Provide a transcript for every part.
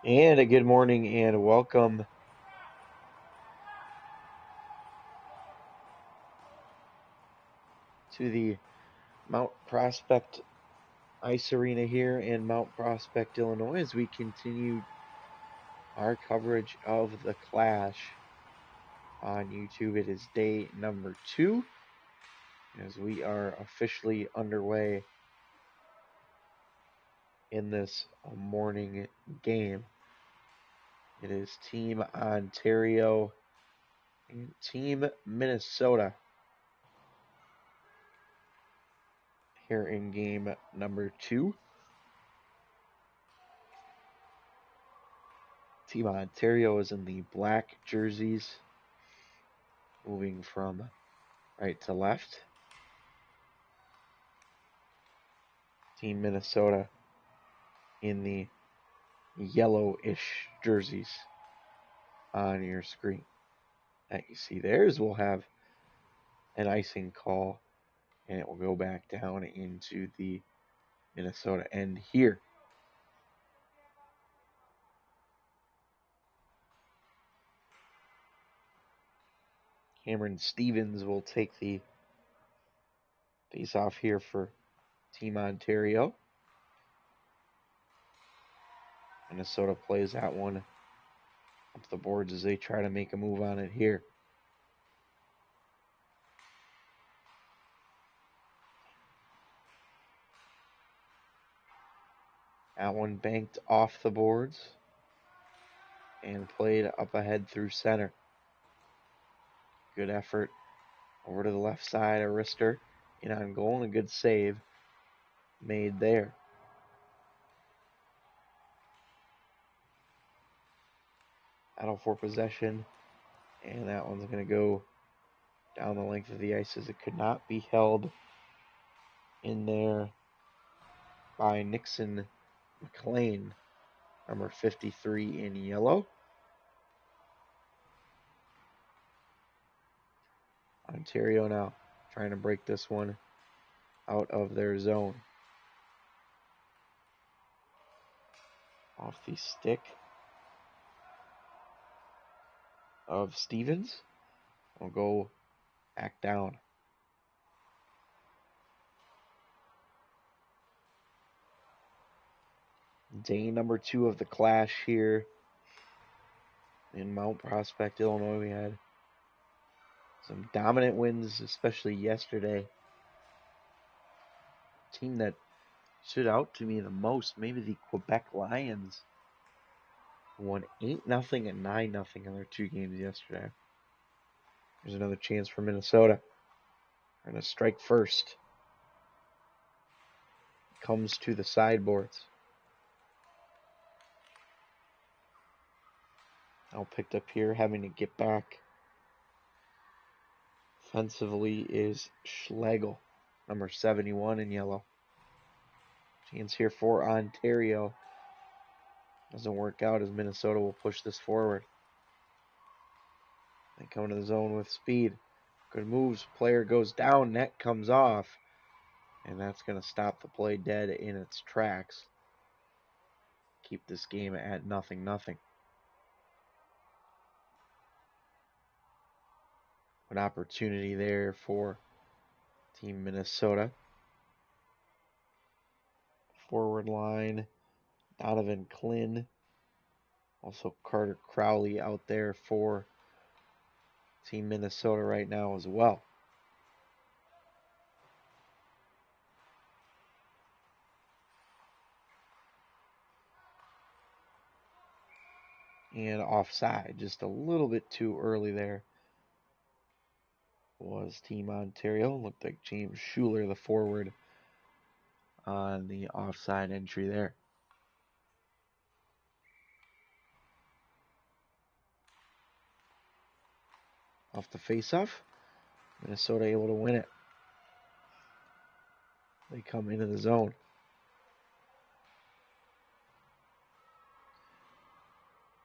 And a good morning and welcome to the Mount Prospect Ice Arena here in Mount Prospect, Illinois, as we continue our coverage of the Clash on YouTube. It is day number 2 as we are officially underway in this morning game. It is Team Ontario and Team Minnesota here in game number 2. Team Ontario is in the black jerseys, moving from right to left. Team Minnesota in the yellowish jerseys on your screen that you see there. We'll have an icing call, and it will go back down into the Minnesota end here. Cameron Stevens will take the face-off here for Team Ontario. Minnesota plays that one up the boards as they try to make a move on it here. That one banked off the boards and played up ahead through center. Good effort over to the left side. A wrister in on goal and a good save made there. Battle for possession, and that one's going to go down the length of the ice as it could not be held in there by Nixon McLean, number 53 in yellow. Ontario now trying to break this one out of their zone. Off the stick of Stevens. Will go back down. Day number 2 of the Clash here in Mount Prospect, Illinois. We had some dominant wins, especially yesterday. Team that stood out to me the most, maybe the Quebec Lions, won 8-0 and 9-0 in their 2 games yesterday. There's another chance for Minnesota. They're going to strike first. Comes to the sideboards. Now picked up here, having to get back. Offensively is Schlegel, number 71 in yellow. Chance here for Ontario. Doesn't work out as Minnesota will push this forward. They come to the zone with speed. Good moves. Player goes down. Net comes off. And that's going to stop the play dead in its tracks. Keep this game at 0-0. An opportunity there for Team Minnesota. Forward line, Donovan Klin. Also Carter Crowley out there for Team Minnesota right now as well. And offside, just a little bit too early there was Team Ontario. Looked like James Schuler, the forward, on the offside entry there. Off the face-off, Minnesota able to win it. They come into the zone.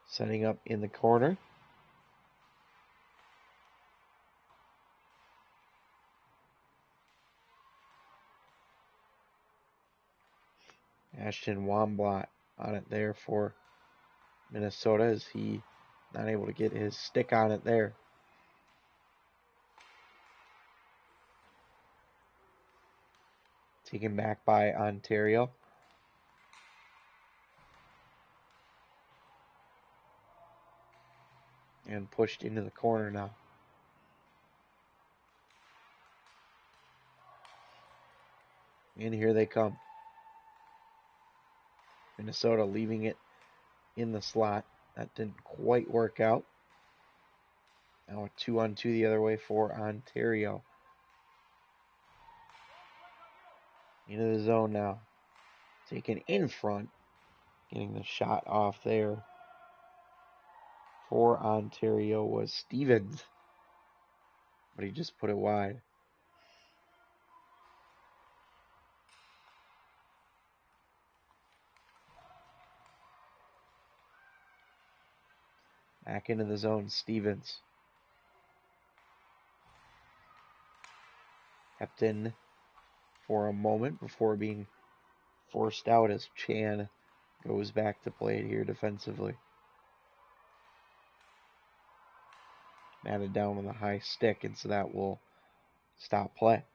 Setting up in the corner. Ashton Wamblot on it there for Minnesota, is he not able to get his stick on it there. Taken back by Ontario. And pushed into the corner now. And here they come. Minnesota leaving it in the slot. That didn't quite work out. Now a 2-on-2 the other way for Ontario. Into the zone now. Taken in front. Getting the shot off there for Ontario was Stevens. But he just put it wide. Back into the zone, Stevens. Kept in for a moment before being forced out as Chan goes back to play it here defensively. Batted down with a high stick, and so that will stop play.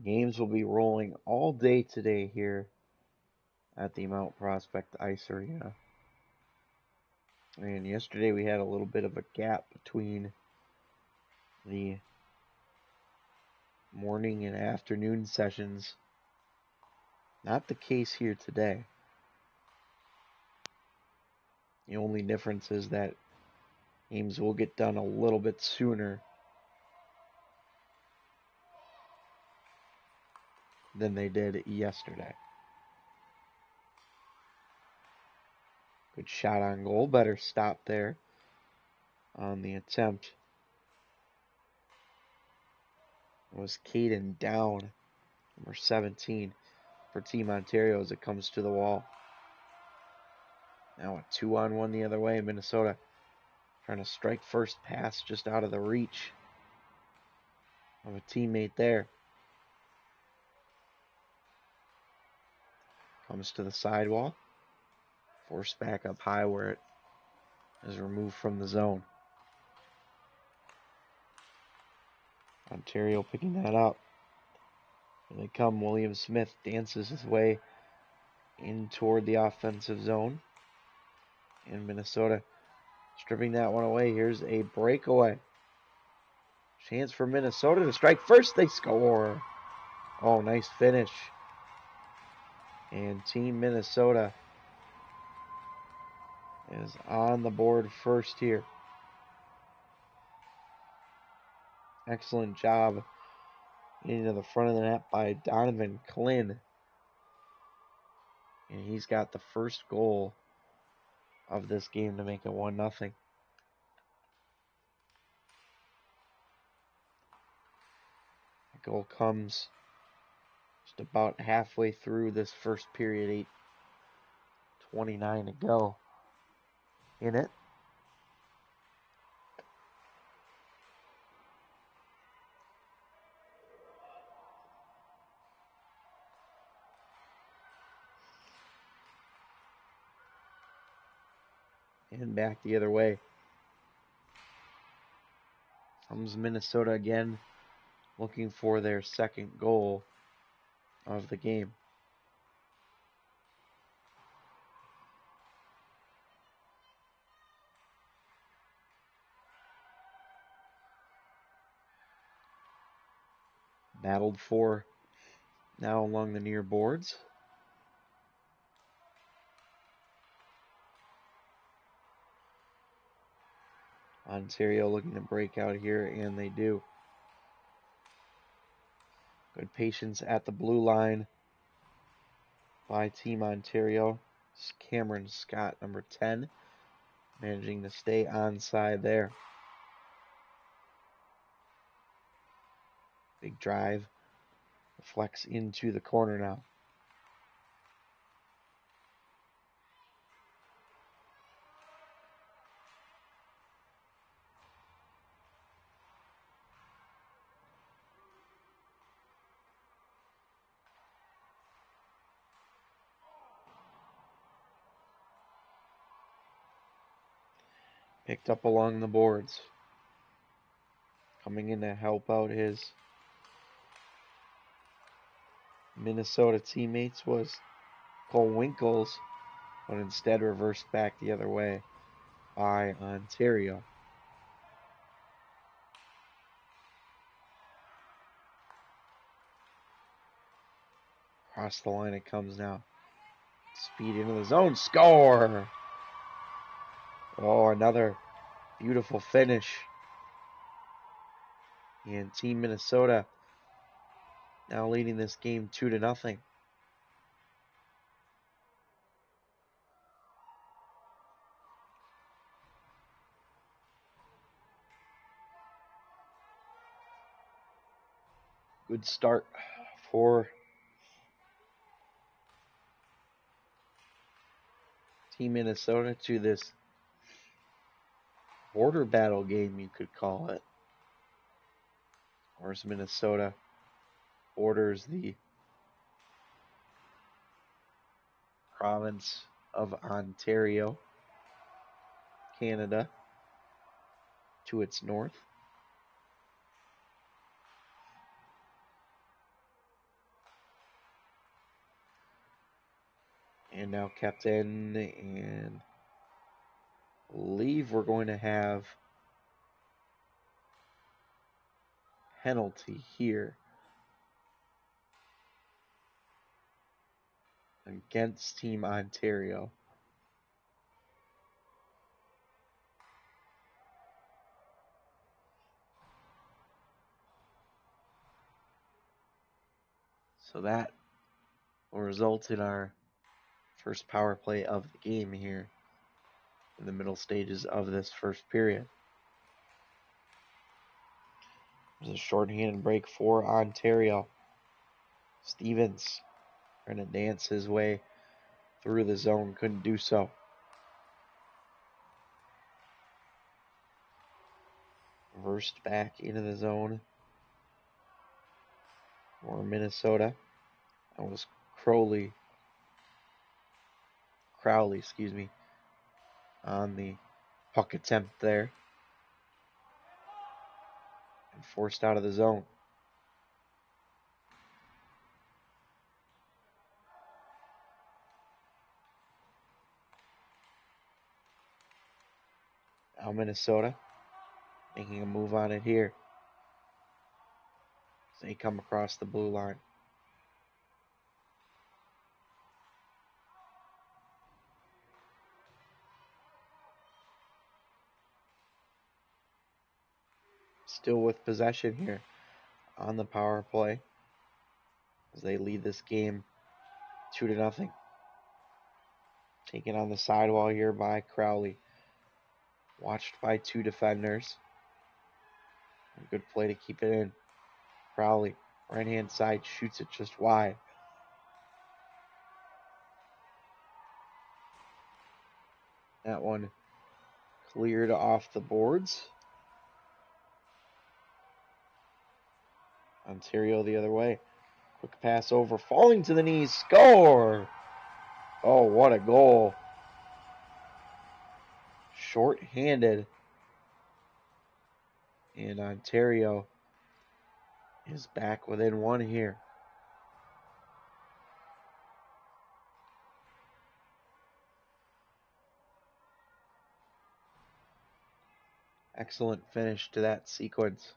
Games will be rolling all day today here at the Mount Prospect Ice Arena. And yesterday we had a little bit of a gap between the morning and afternoon sessions. Not the case here today. The only difference is that games will get done a little bit sooner than they did yesterday. Good shot on goal. Better stop there on the attempt. It was Caden Down, number 17, for Team Ontario as it comes to the wall. Now a 2-on-1 the other way. Minnesota trying to strike first pass just out of the reach of a teammate there. Comes to the sidewall. Forced back up high where it is removed from the zone. Ontario picking that up. Here they come. William Smith dances his way in toward the offensive zone. And Minnesota stripping that one away. Here's a breakaway. Chance for Minnesota to strike first. They score. Oh, nice finish. And Team Minnesota is on the board first here. Excellent job into the front of the net by Donovan Klin. And he's got the first goal of this game to make it 1-0. The goal comes just about halfway through this first period, 8:29 to go in it. And back the other way. Comes Minnesota again, looking for their second goal of the game. Battled for now along the near boards. Ontario looking to break out here, and they do. Good patience at the blue line by Team Ontario. It's Cameron Scott, number 10, managing to stay onside there. Big drive. Flex into the corner now. picked up along the boards. Coming in to help out his Minnesota teammates was Cole Winkles, but instead reversed back the other way by Ontario. Across the line it comes now. Speed into the zone. Score! Oh, another beautiful finish. And Team Minnesota now leading this game 2-0. Good start for Team Minnesota to this border battle game, you could call it. Of course, Minnesota borders the province of Ontario, Canada, to its north. And now kept in, and I believe we're going to have penalty here against Team Ontario. So that will result in our first power play of the game here in the middle stages of this first period. There's a shorthanded break for Ontario. Stevens trying to dance his way through the zone, couldn't do so. Reversed back into the zone for Minnesota. That was Crowley, on the puck attempt there. And forced out of the zone. Now Minnesota making a move on it here. As they come across the blue line. Still with possession here on the power play as they lead this game 2-0. Taken on the sidewall here by Crowley. Watched by two defenders. A good play to keep it in. Crowley, right hand side, shoots it just wide. That one cleared off the boards. Ontario the other way. Quick pass over, falling to the knees, score! Oh, what a goal. Short-handed. And Ontario is back within one here. Excellent finish to that sequence.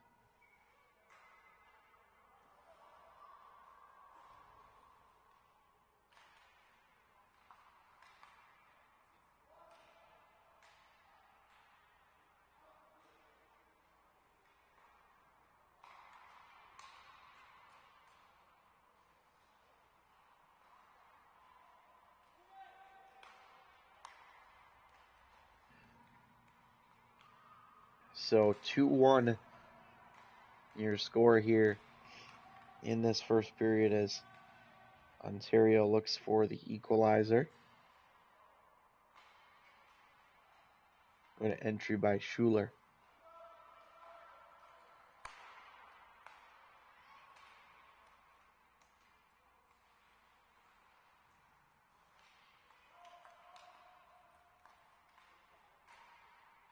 So 2-1 your score here in this first period as Ontario looks for the equalizer. An entry by Schuler.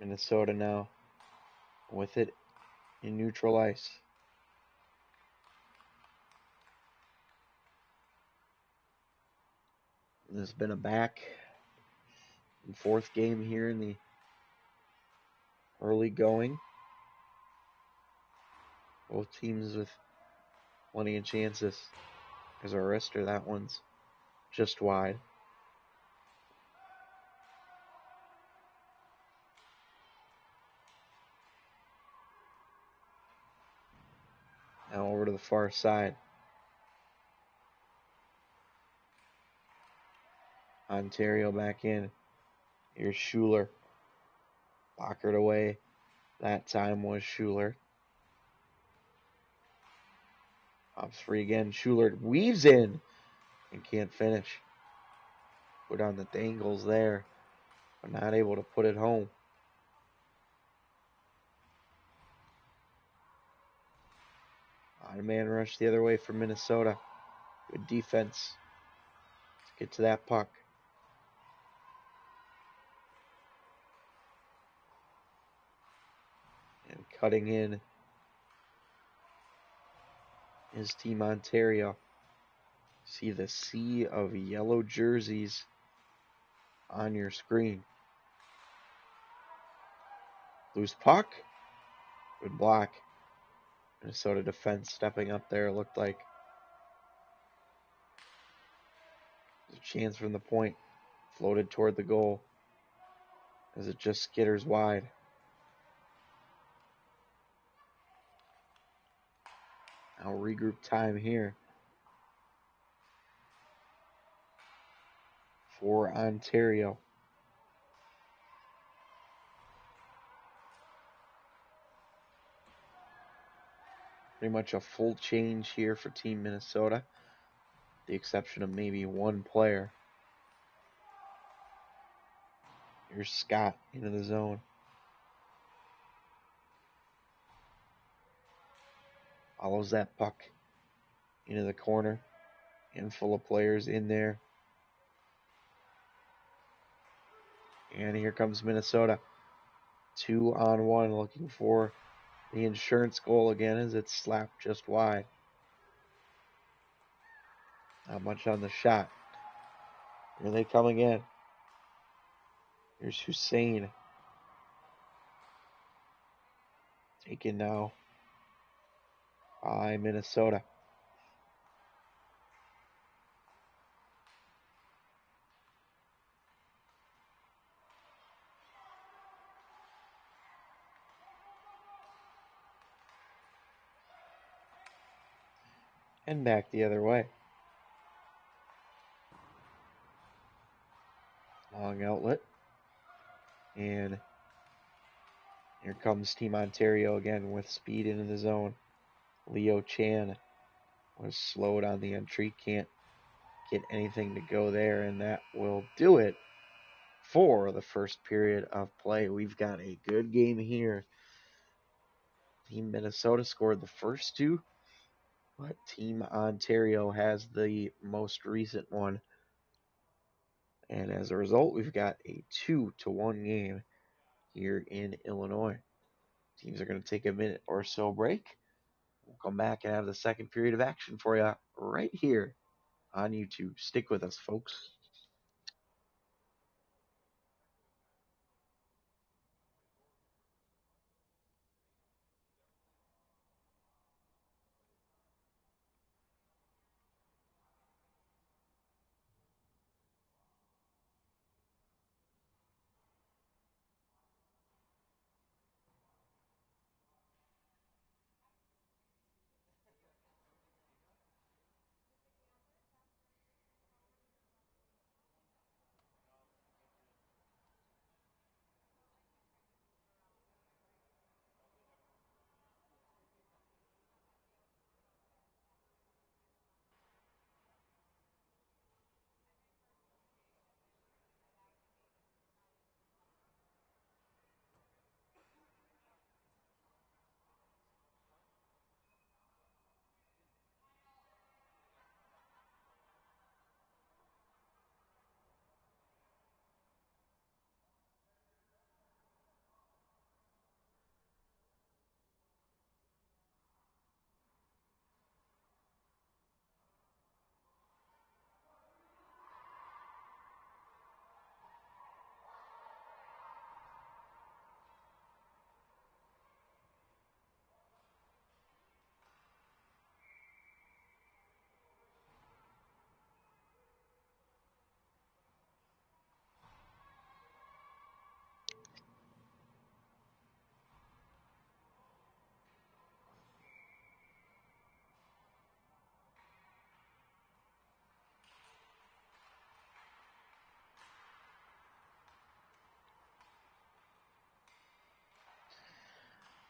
Minnesota now with it in neutral ice. There's been a back and forth game here in the early going. Both teams with plenty of chances. There's a wrister. That one's just wide. Now over to the far side. Ontario back in. Here's Schuler. Blockered away. That time was Schuler. Pops free again. Schuler weaves in and can't finish. Put on the dangles there, but not able to put it home. Man rush the other way for Minnesota. Good defense. Let's get to that puck. And cutting in is Team Ontario. See the sea of yellow jerseys on your screen. Loose puck. Good block. Minnesota defense stepping up there. Looked like there's a chance from the point. Floated toward the goal as it just skitters wide. Now regroup time here for Ontario. Pretty much a full change here for Team Minnesota, with the exception of maybe one player. Here's Scott into the zone. Follows that puck into the corner. Handful of players in there. And here comes Minnesota. 2-on-1 looking for the insurance goal again as it's slapped just wide. Not much on the shot. Here they come again. Here's Hussein. Taken now by Minnesota. And back the other way. Long outlet. And here comes Team Ontario again with speed into the zone. Leo Chan was slowed on the entry. Can't get anything to go there. And that will do it for the first period of play. We've got a good game here. Team Minnesota scored the first two, but Team Ontario has the most recent one. And as a result, we've got a 2-1 game here in Illinois. Teams are going to take a minute or so break. We'll come back and have the second period of action for you right here on YouTube. Stick with us, folks.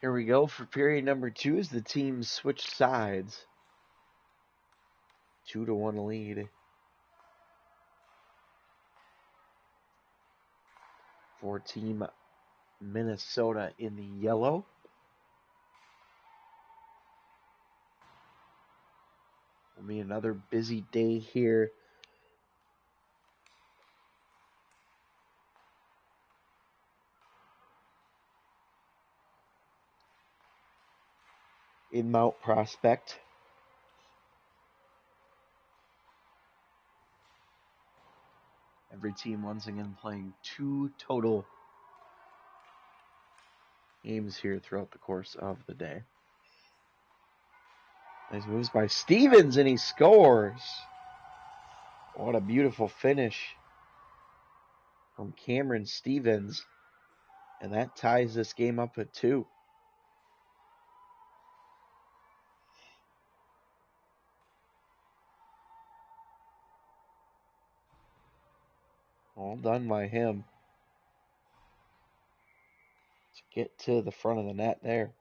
Here we go for period number 2 as the teams switch sides. 2-1 lead for Team Minnesota in the yellow. Will be another busy day here in Mount Prospect. Every team once again playing 2 total games here throughout the course of the day. Nice moves by Stevens, and he scores. What a beautiful finish from Cameron Stevens. And that ties this game up at 2. All done by him to get to the front of the net there.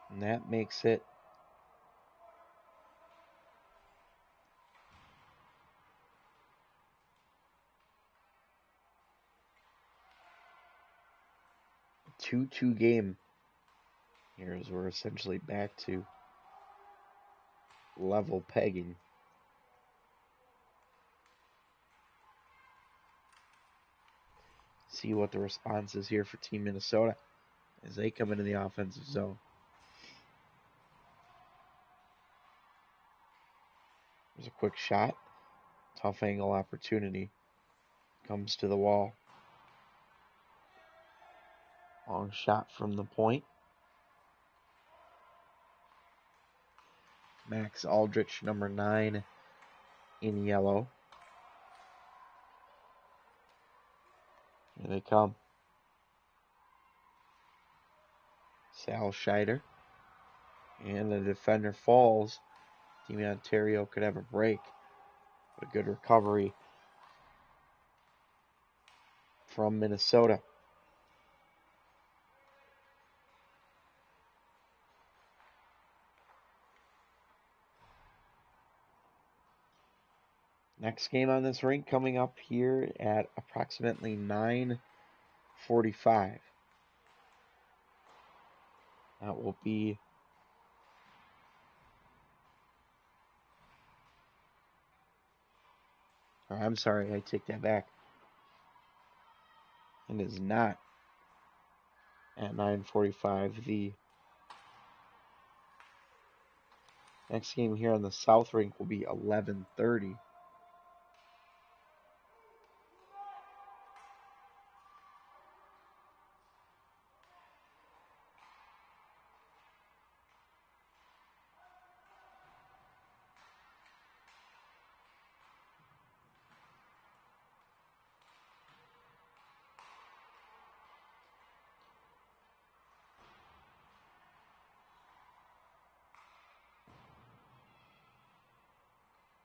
And that makes it a 2-2 game. Here as we're essentially back to level pegging. See what the response is here for Team Minnesota as they come into the offensive zone. There's a quick shot. Tough angle opportunity. Comes to the wall. Long shot from the point. Max Aldrich, number 9 in yellow. Here they come. Sal Scheider. And the defender falls. Team Ontario could have a break. But a good recovery from Minnesota. Next game on this rink coming up here at approximately 9:45. That will be I'm sorry, I take that back. It is not at 9:45. The next game here on the South Rink will be 11:30.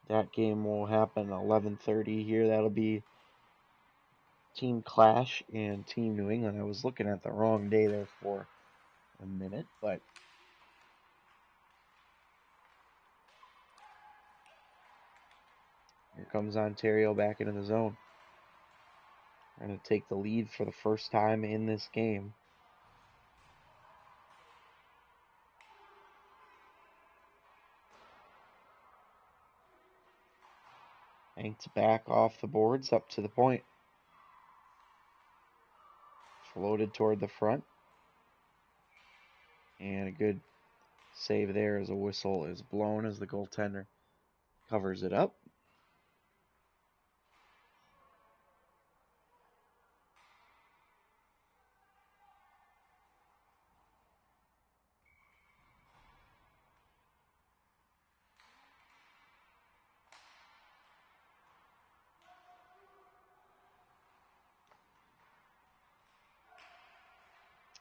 That game will happen 11:30 here. That'll be Team Clash and Team New England. I was looking at the wrong day there for a minute, but here comes Ontario back into the zone. Trying to take the lead for the first time in this game. Yanked back off the boards up to the point. Floated toward the front. And a good save there as a whistle is blown as the goaltender covers it up.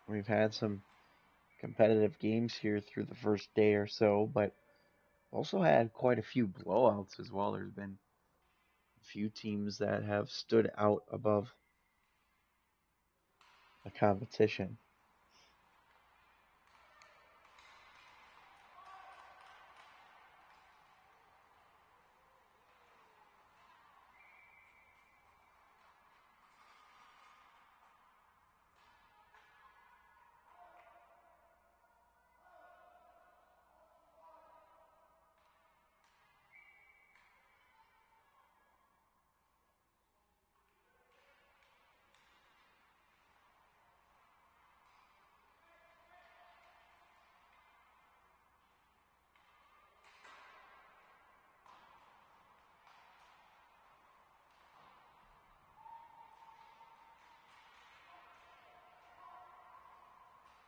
We've had some competitive games here through the first day or so, but also had quite a few blowouts as well. There's been few teams that have stood out above the competition.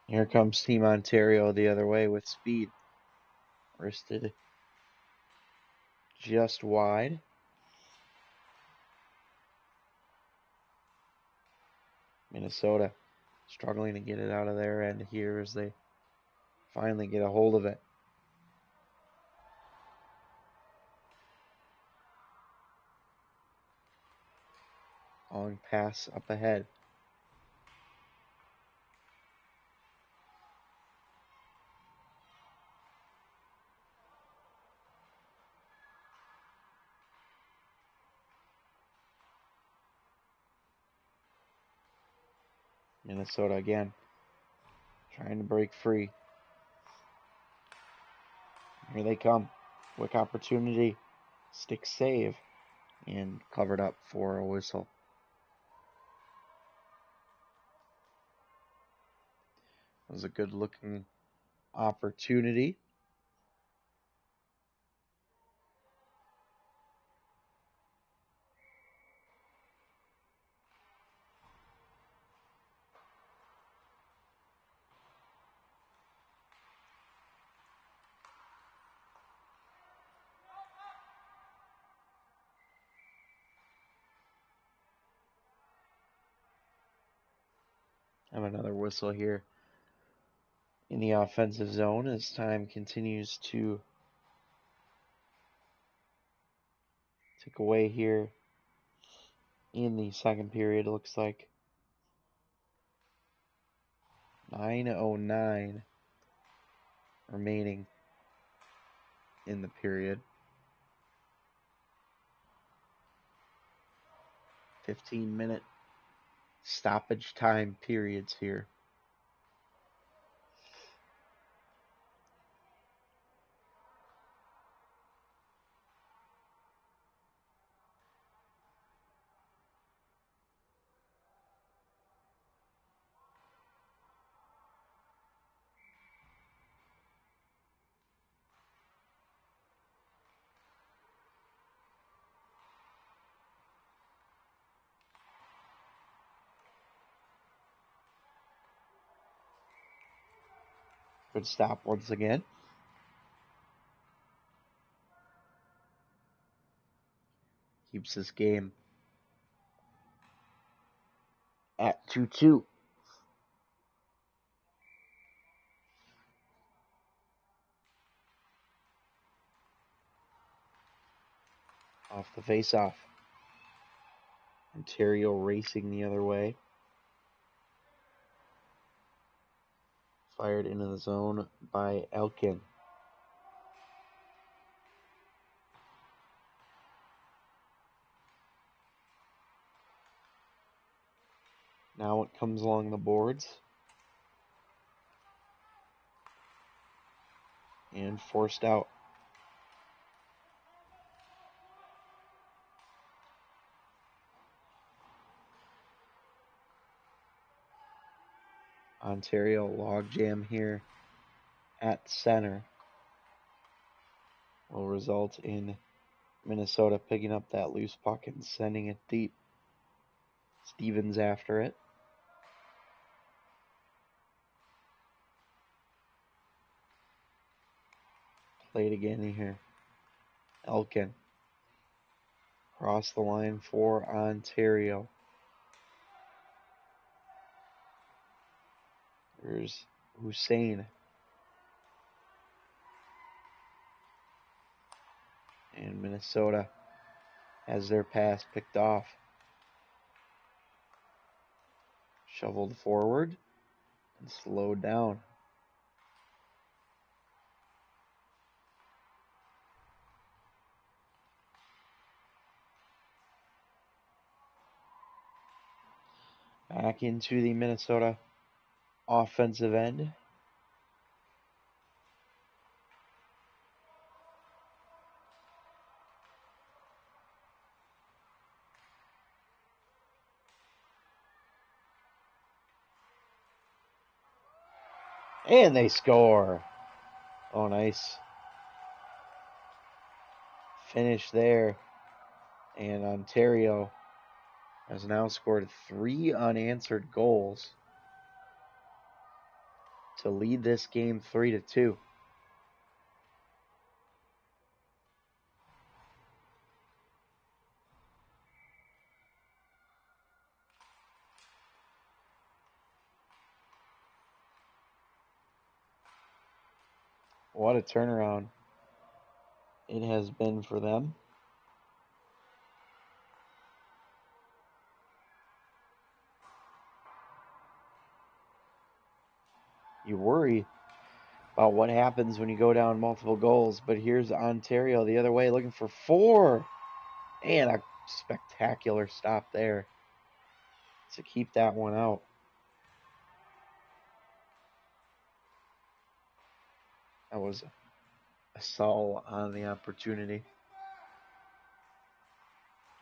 Here comes Team Ontario the other way with speed. Wristed just wide. Minnesota struggling to get it out of their end here as they finally get a hold of it. Long pass up ahead. Minnesota again, trying to break free. Here they come. Quick opportunity. Stick save. And covered up for a whistle. It was a good looking opportunity. Have another whistle here in the offensive zone as time continues to tick away here in the second period. It looks like 9:09 remaining in the period. 15-minute stoppage time periods here. Good stop once again. Keeps this game at 2-2. Off the face-off. Ontario racing the other way. Fired into the zone by Elkin. Now it comes along the boards. And forced out. Ontario logjam here at center will result in Minnesota picking up that loose puck and sending it deep. Stevens after it. Played again here. Elkin. Cross the line for Ontario. There's Hussein. And Minnesota has their pass picked off. Shoveled forward and slowed down. Back into the Minnesota offensive end. And they score. Oh, nice finish there. And Ontario has now scored 3 unanswered goals to lead this game 3-2. What a turnaround it has been for them. You worry about what happens when you go down multiple goals, but here's Ontario the other way looking for 4. And a spectacular stop there to keep that one out. That was a Saul on the opportunity.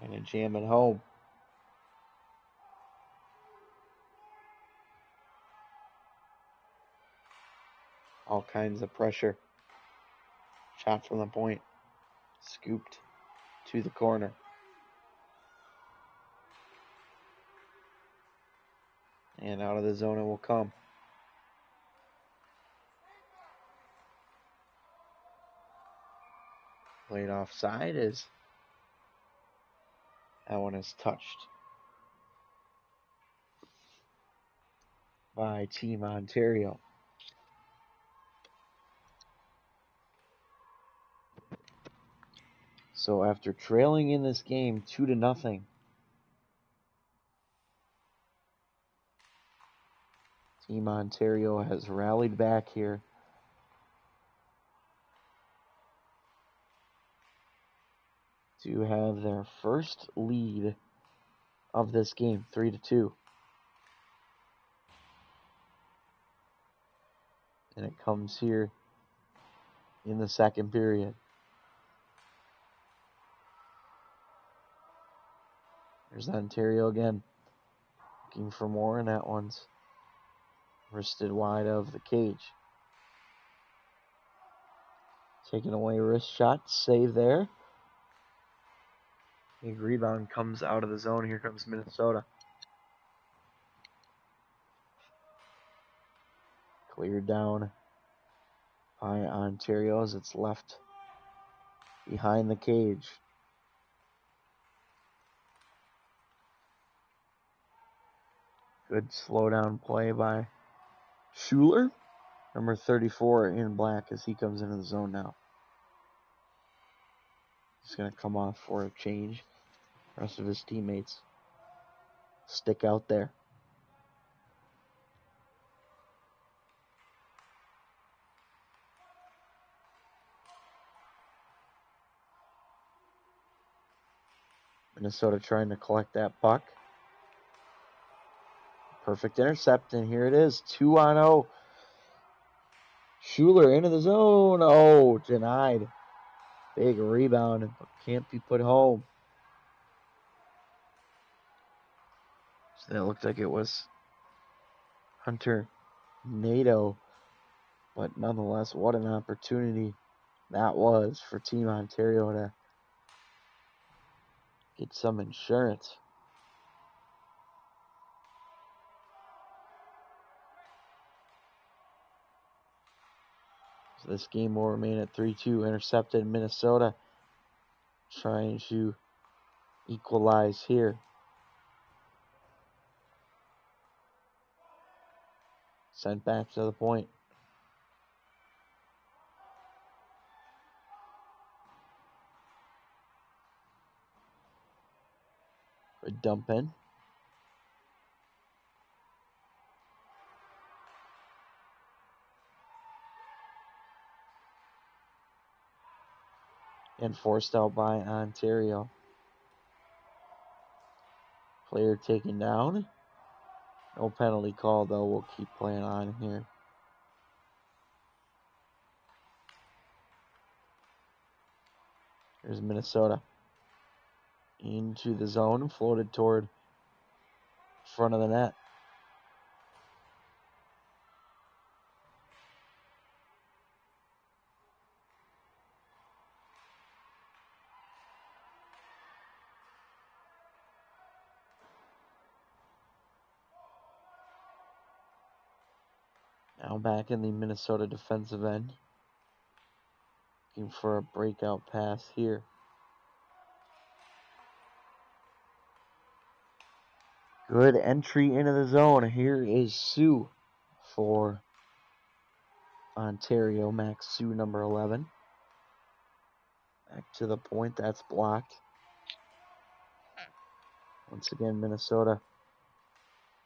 And a jam at home. All kinds of pressure. Shot from the point. Scooped to the corner. And out of the zone it will come. Played offside as that one is touched by Team Ontario. So after trailing in this game 2-0, Team Ontario has rallied back here. To have their first lead of this game, 3-2. And it comes here in the second period. There's Ontario again, looking for more, and that one's wristed wide of the cage. Taking away wrist shot, save there. Big rebound comes out of the zone. Here comes Minnesota. Cleared down by Ontario as it's left behind the cage. Good slow down play by Schuler, number 34 in black, as he comes into the zone now. He's going to come off for a change. The rest of his teammates stick out there. Minnesota trying to collect that puck. Perfect intercept, and here it is, 2-0. Schuler into the zone. Oh, denied. Big rebound, but can't be put home. So that looked like it was Hunter Nato, but nonetheless, what an opportunity that was for Team Ontario to get some insurance. So this game will remain at 3-2. Intercepted Minnesota, trying to equalize here. Sent back to the point. Good dump in. And forced out by Ontario. Player taken down. No penalty call, though. We'll keep playing on here. Here's Minnesota. Into the zone. Floated toward front of the net. Now back in the Minnesota defensive end. Looking for a breakout pass here. Good entry into the zone. Here is Sue for Ontario. Max Sue, number 11. Back to the point. That's blocked. Once again, Minnesota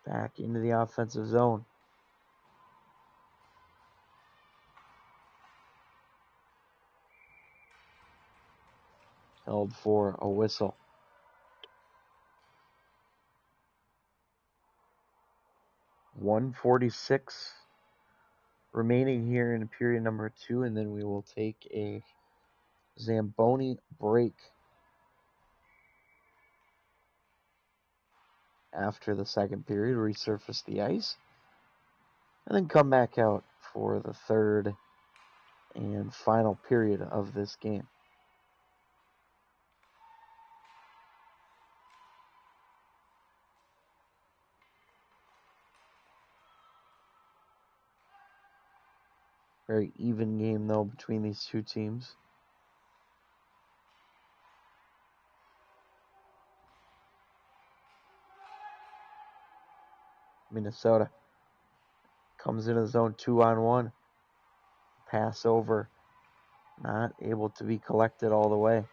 back into the offensive zone. Held for a whistle. .146 remaining here in period number 2, and then we will take a Zamboni break after the second period, resurface the ice, and then come back out for the third and final period of this game. Very even game, though, between these two teams. Minnesota comes into the zone 2-on-1. Pass over. Not able to be collected all the way.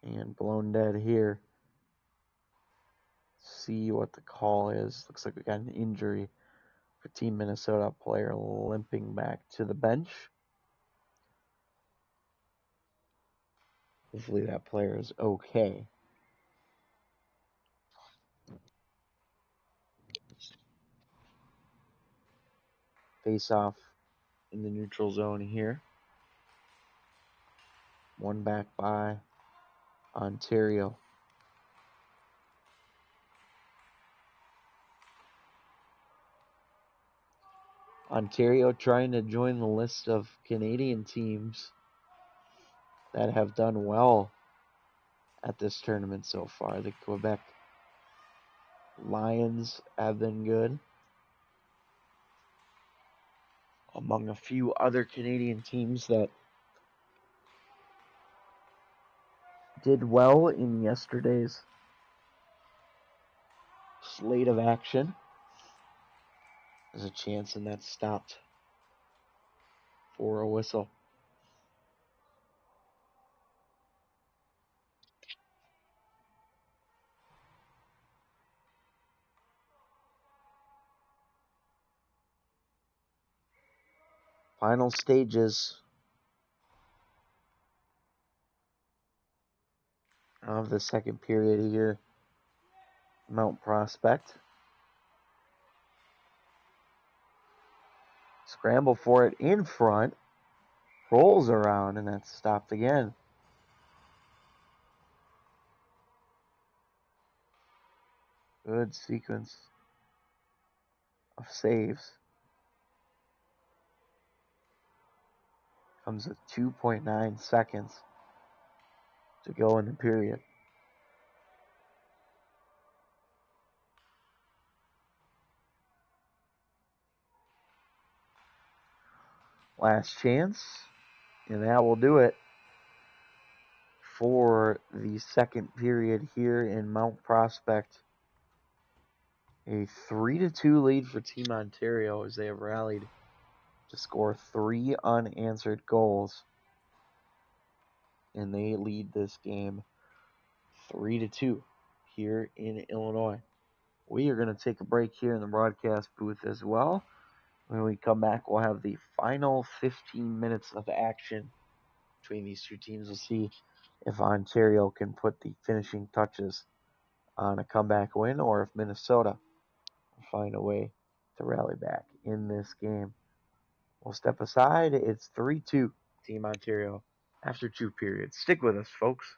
And blown dead here. See what the call is. Looks like we got an injury for Team Minnesota. Player limping back to the bench. Hopefully that player is okay. Face off in the neutral zone here. One back by Ontario. Ontario trying to join the list of Canadian teams that have done well at this tournament so far. The Quebec Lions have been good, among a few other Canadian teams that did well in yesterday's slate of action. There's a chance, and that's stopped for a whistle. Final stages of the second period here. Mount Prospect. Scramble for it in front. Rolls around, and that's stopped again. Good sequence of saves. Comes with 2.9 seconds to go in the period. Last chance, and that will do it for the second period here in Mount Prospect. A 3-2 lead for Team Ontario as they have rallied to score 3 unanswered goals, and they lead this game 3-2 here in Illinois. We are going to take a break here in the broadcast booth as well. When we come back, we'll have the final 15 minutes of action between these two teams. We'll see if Ontario can put the finishing touches on a comeback win, or if Minnesota will find a way to rally back in this game. We'll step aside. It's 3-2 Team Ontario after 2 periods. Stick with us, folks.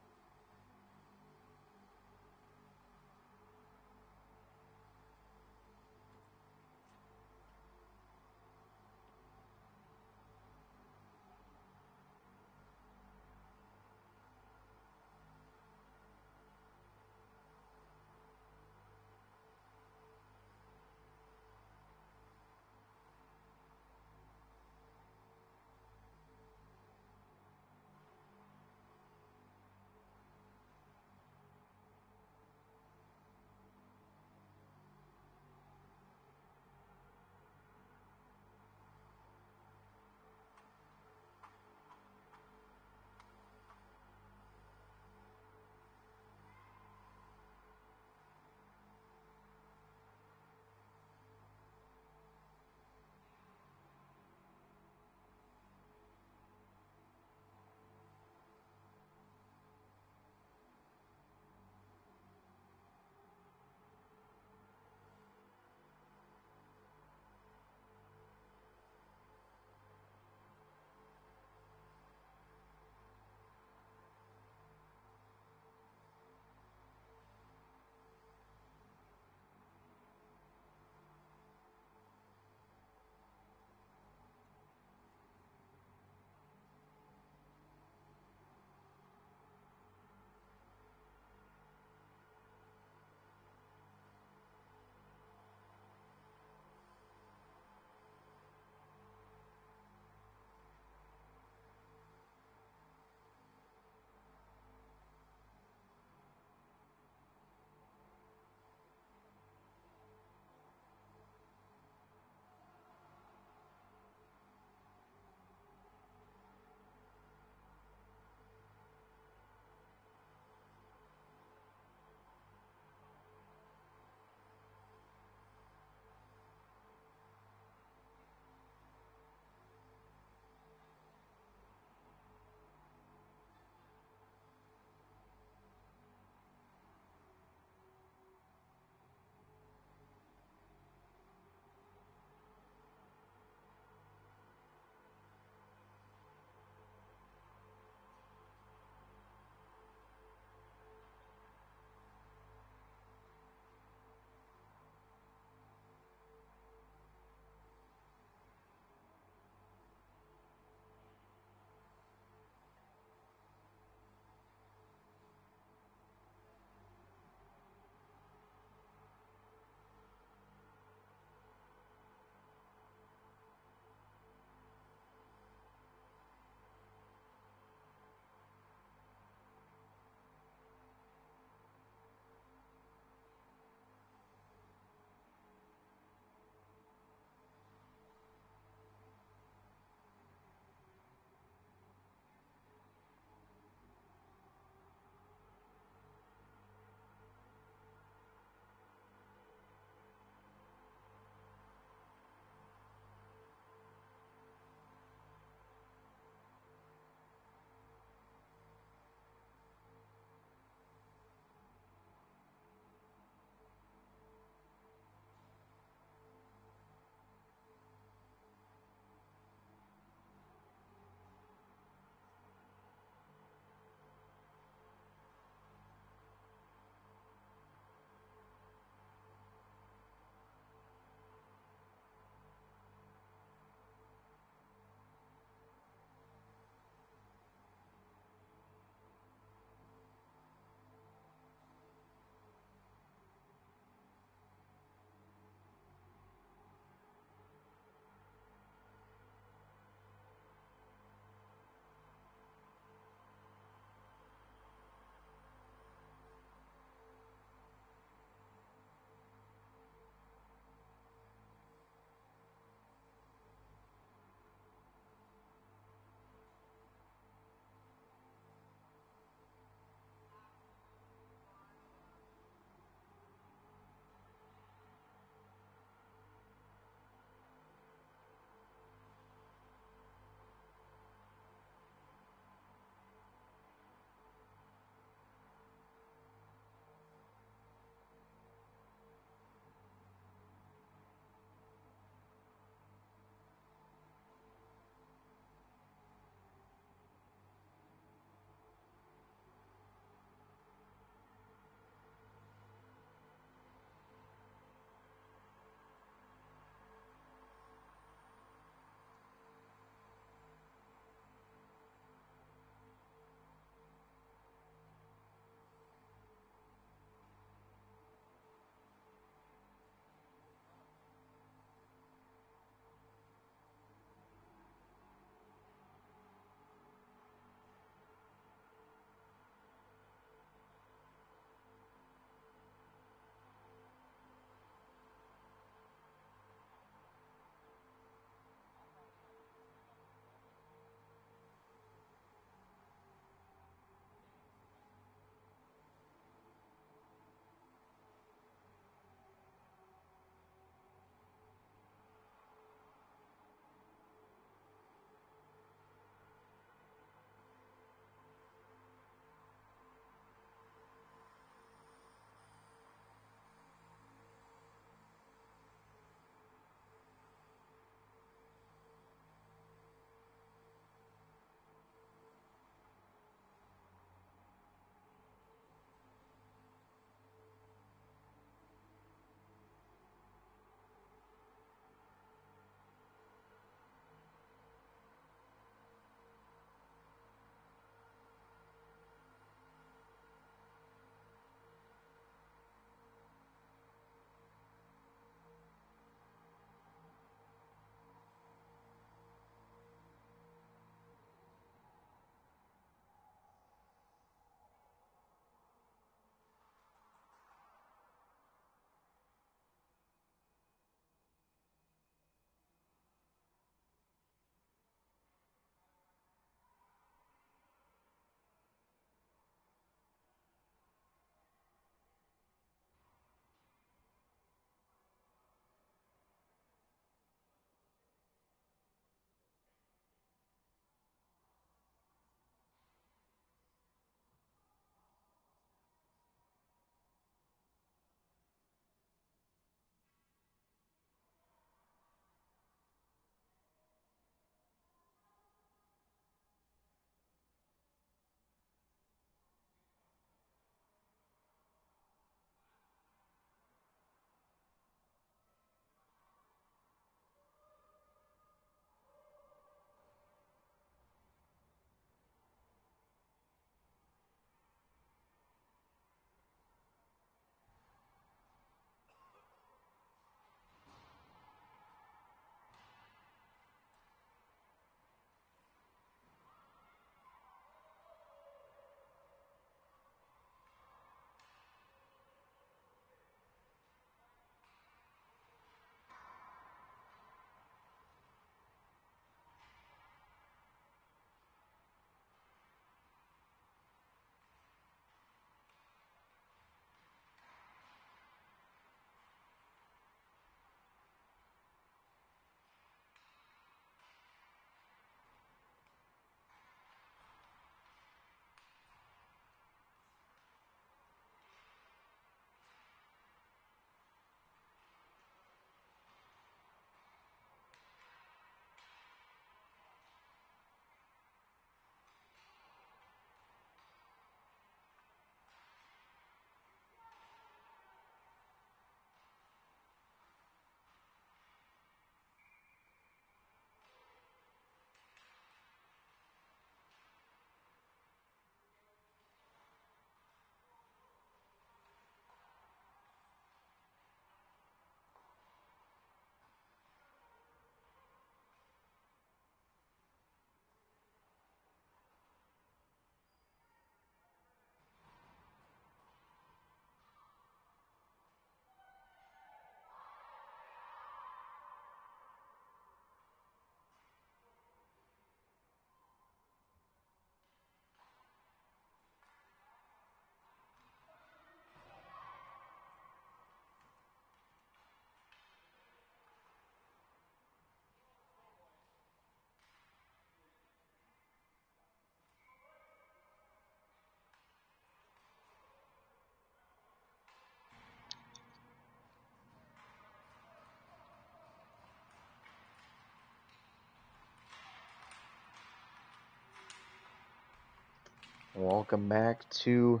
Welcome back to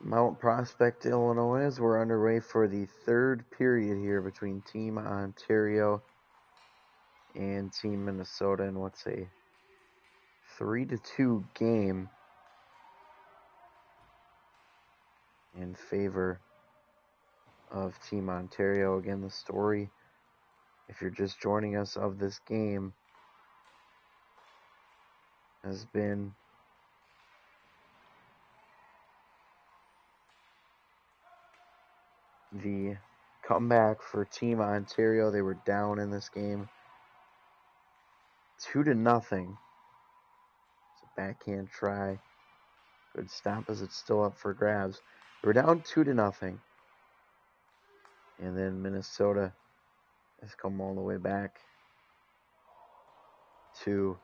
Mount Prospect, Illinois, as we're underway for the third period here between Team Ontario and Team Minnesota in what's a 3-2 game in favor of Team Ontario. Again, the story, if you're just joining us, of this game has been the comeback for Team Ontario. They were down in this game 2-0. It's a backhand try. Good stop as it's still up for grabs. They were down 2-0. And then Minnesota has come all the way back to,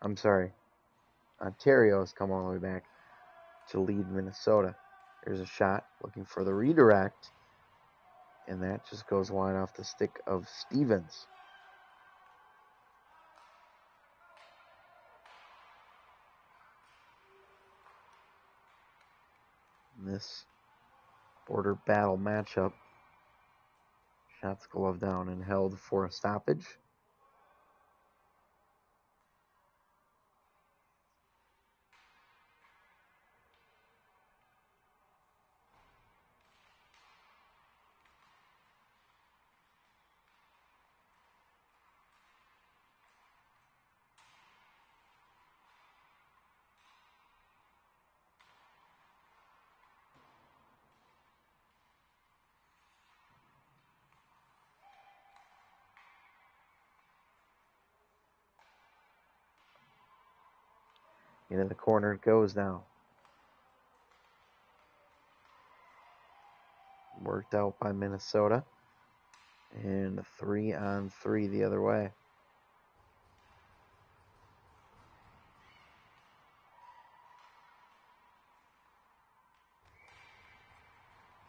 Ontario has come all the way back to lead Minnesota. There's a shot looking for the redirect, and that just goes wide off the stick of Stevens. In this border battle matchup, shots gloved down and held for a stoppage. Into the corner it goes now. Worked out by Minnesota. And a 3-on-3 the other way.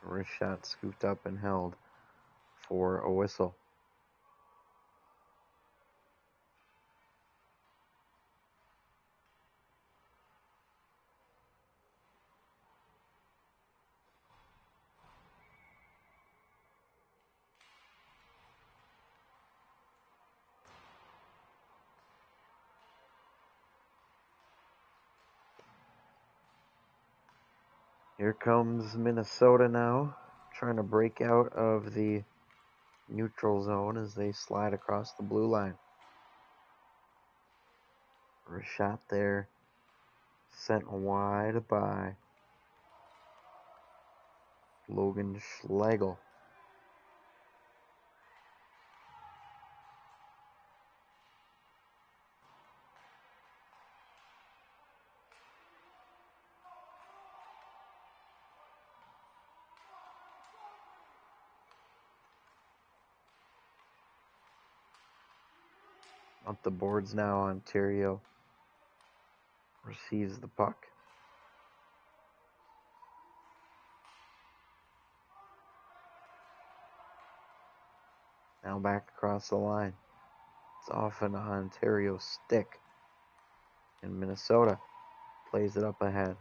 Wrist shot scooped up and held for a whistle. Here comes Minnesota now, trying to break out of the neutral zone as they slide across the blue line. For a shot there, sent wide by Logan Schlegel. Up the boards now, Ontario receives the puck. Now back across the line. It's off an Ontario stick. And Minnesota plays it up ahead.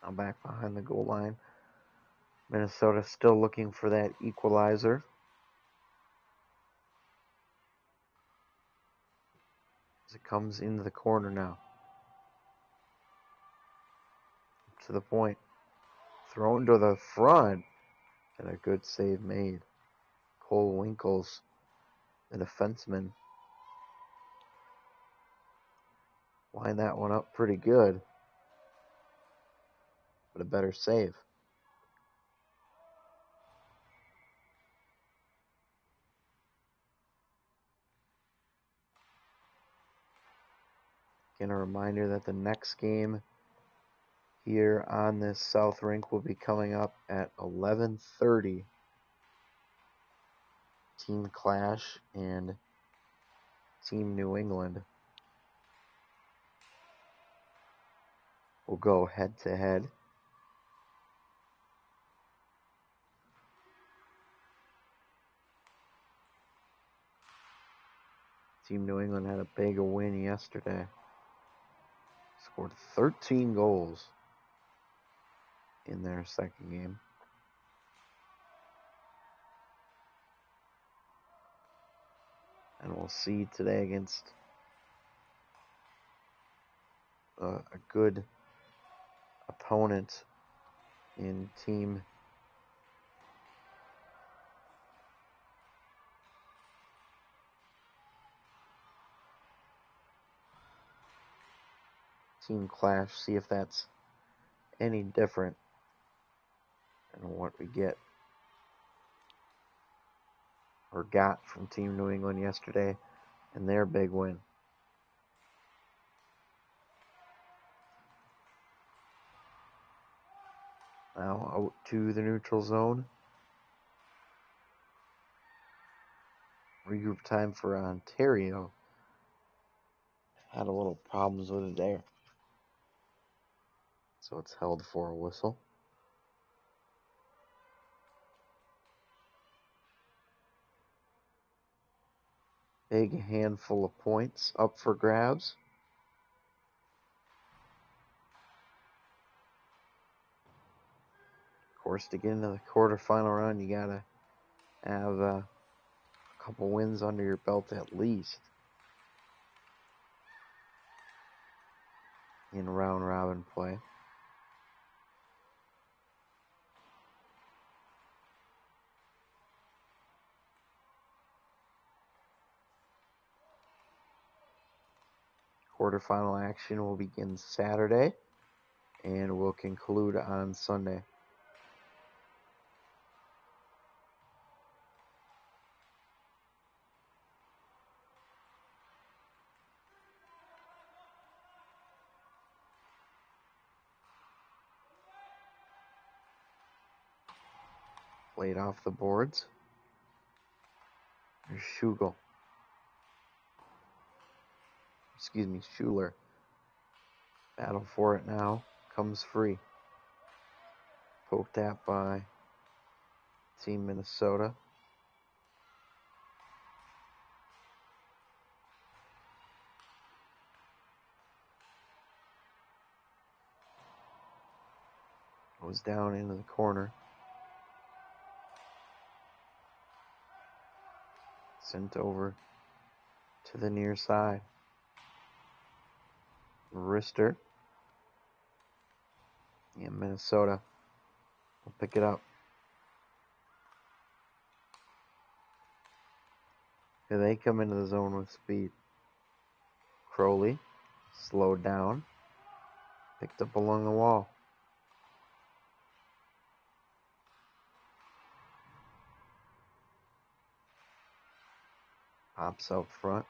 Now back behind the goal line. Minnesota still looking for that equalizer. As it comes into the corner now. To the point. Thrown to the front. And a good save made. Cole Winkles, the defenseman, lined that one up pretty good. But a better save. Again, a reminder that the next game here on this South rink will be coming up at 11:30. Team Clash and Team New England will go head to head. Team New England had a big win yesterday. Scored 13 goals in their second game. And we'll see today against a good opponent in Team Clash. See if that's any different than what we get or got from Team New England yesterday and their big win. Now out to the neutral zone. Regroup time for Ontario. Had a little problems with it there. So it's held for a whistle. Big handful of points up for grabs. Of course, to get into the quarterfinal round, you gotta have a couple wins under your belt at least in round robin play. Quarterfinal action will begin Saturday and will conclude on Sunday. Played off the boards. There's Schugel. Schuler. Battle for it now. Comes free. Poked at by Team Minnesota. Goes down into the corner. Sent over to the near side. Wrister. And Minnesota will pick it up. Here they come into the zone with speed. Crowley slowed down. Picked up along the wall. Pops out front.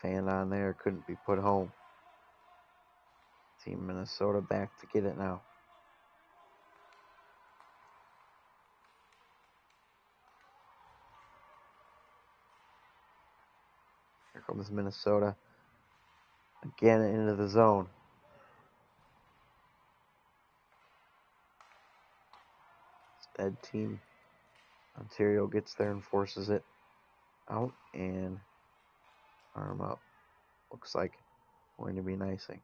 Fan on there, couldn't be put home. Team Minnesota back to get it now. Here comes Minnesota. Again into the zone. Instead, Team Ontario gets there and forces it out and arm up. Looks like going to be an icing.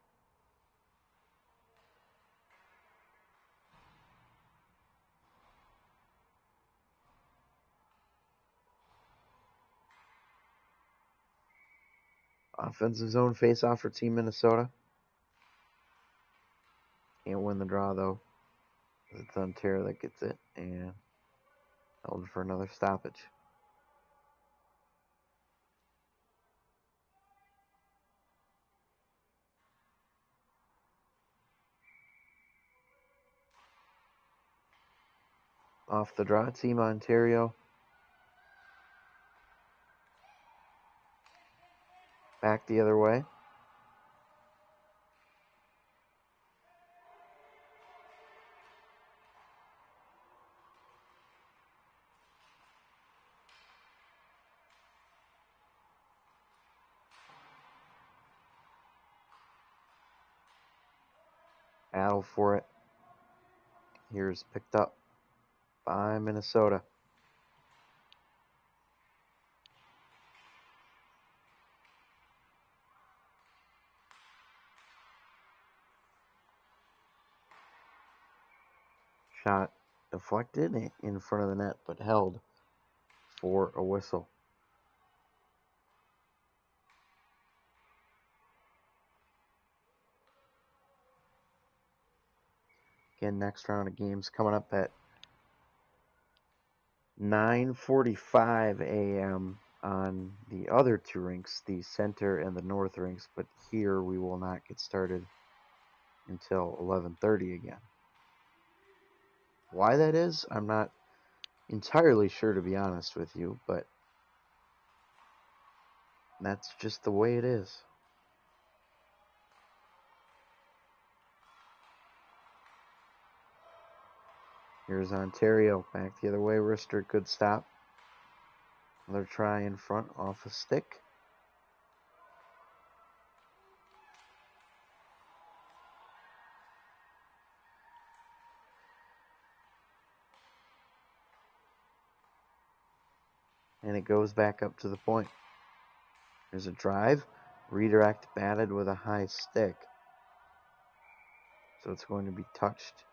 Offensive zone face-off for Team Minnesota. Can't win the draw, though. It's Ontario that gets it, and held for another stoppage. Off the draw, Team Ontario. Back the other way. Battle for it. Here's picked up by Minnesota. deflected in front of the net, but held for a whistle. Again, next round of games coming up at 9:45 a.m. on the other two rinks, the center and the north rinks, but here we will not get started until 11:30 again. Why that is, I'm not entirely sure, to be honest with you, but that's just the way it is. Here's Ontario back the other way. Wrister, good stop. Another try in front off a stick. And it goes back up to the point. There's a drive. Redirect batted with a high stick. So it's going to be touched.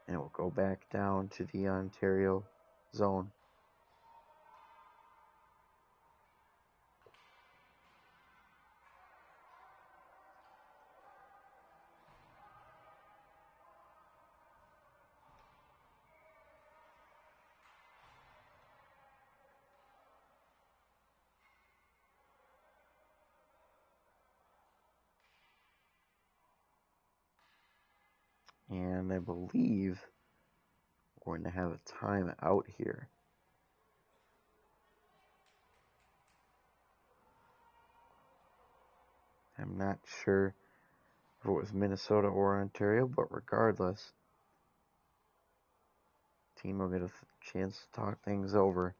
And it will go back down to the Ontario zone. And I believe we're going to have a timeout here. I'm not sure if it was Minnesota or Ontario, but regardless, team will get a chance to talk things over.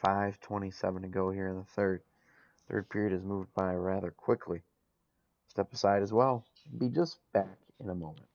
.5:27 to go here in the third. Third period has moved by rather quickly. Step aside as well. Be just back in a moment.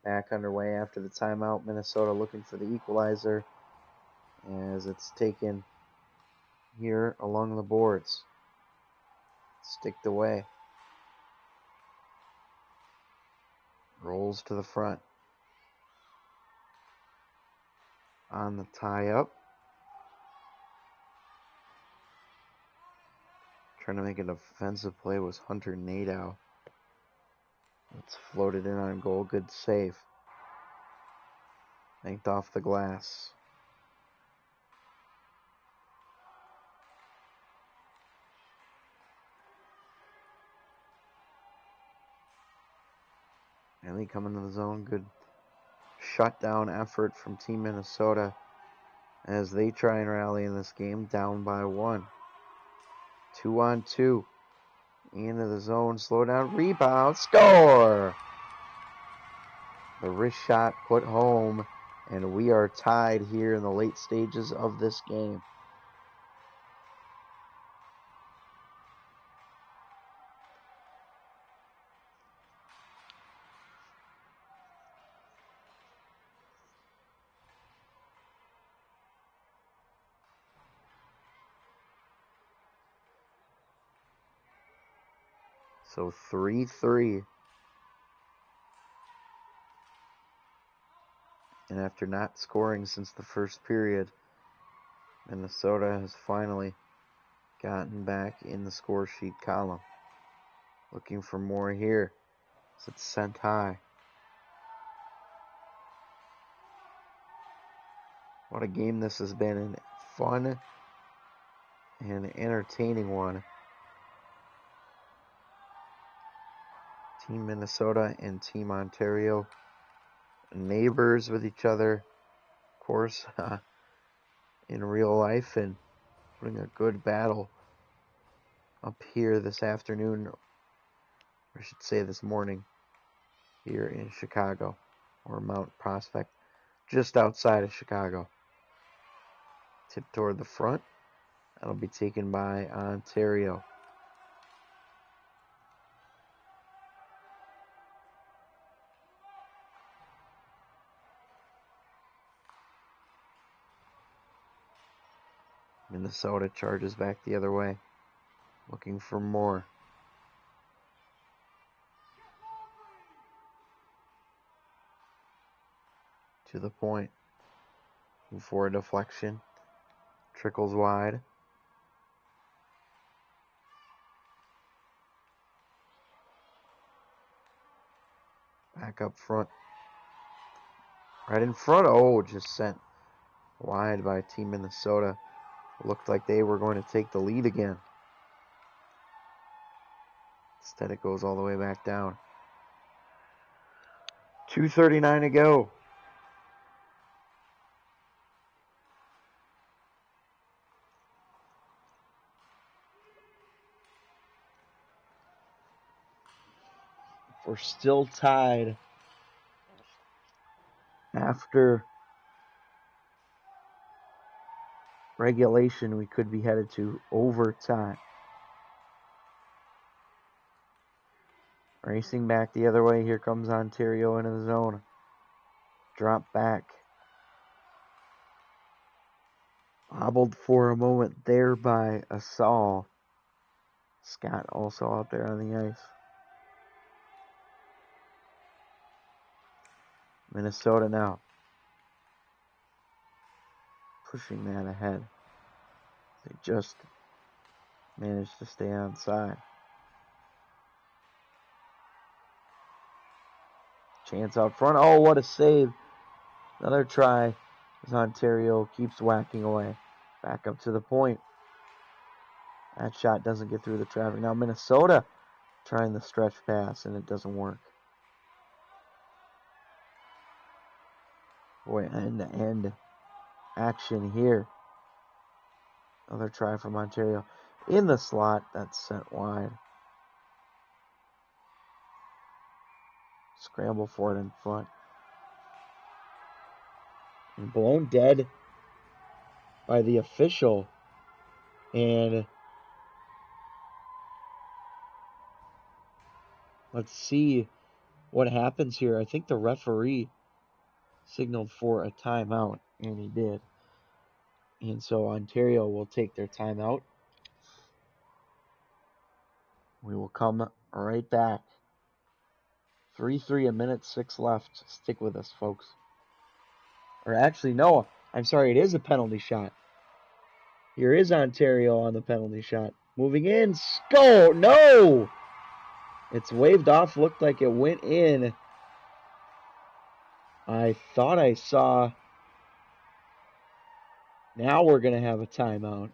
Back underway after the timeout. Minnesota looking for the equalizer as it's taken here along the boards. Sticked away. Rolls to the front. On the tie-up. Trying to make a defensive play was Hunter Nadeau. It's floated in on goal. Good save. Banked off the glass. Riley coming to the zone. Good shutdown effort from Team Minnesota as they try and rally in this game. Down by 1. 2-on-2. Into the zone. Slow down. Rebound. Score! The wrist shot put home. And we are tied here in the late stages of this game. So 3-3. And after not scoring since the first period, Minnesota has finally gotten back in the score sheet column. Looking for more here. So it's sent high. What a game this has been. And fun and an entertaining one. Team Minnesota and Team Ontario, neighbors with each other, of course, in real life, and putting a good battle up here this afternoon, or I should say this morning, here in Chicago, or Mount Prospect, just outside of Chicago. Tip toward the front. That'll be taken by Ontario. Minnesota charges back the other way, looking for more. To the point. For a deflection. Trickles wide. Back up front. Right in front. Oh, just sent wide by Team Minnesota. Looked like they were going to take the lead again. Instead, it goes all the way back down. 2:39 to go. We're still tied after regulation. We could be headed to overtime. Racing back the other way. Here comes Ontario into the zone. Drop back. Hobbled for a moment there by Asal. Scott also out there on the ice. Minnesota now pushing that ahead. They just managed to stay on side. Chance out front. Oh, what a save. Another try as Ontario keeps whacking away. Back up to the point. That shot doesn't get through the traffic. Now Minnesota trying the stretch pass, and it doesn't work. Boy, end-to-end action here. Another try from Ontario. In the slot, that's sent wide. Scramble for it in front. And blown dead by the official. And let's see what happens here. I think the referee signaled for a timeout, and he did. And so Ontario will take their timeout. We will come right back. 3-3, a minute 6 left. Stick with us, folks. Or actually, no, I'm sorry, it is a penalty shot. Here is Ontario on the penalty shot. Moving in, Skull, no! It's waved off, looked like it went in. I thought I saw. Now we're going to have a timeout.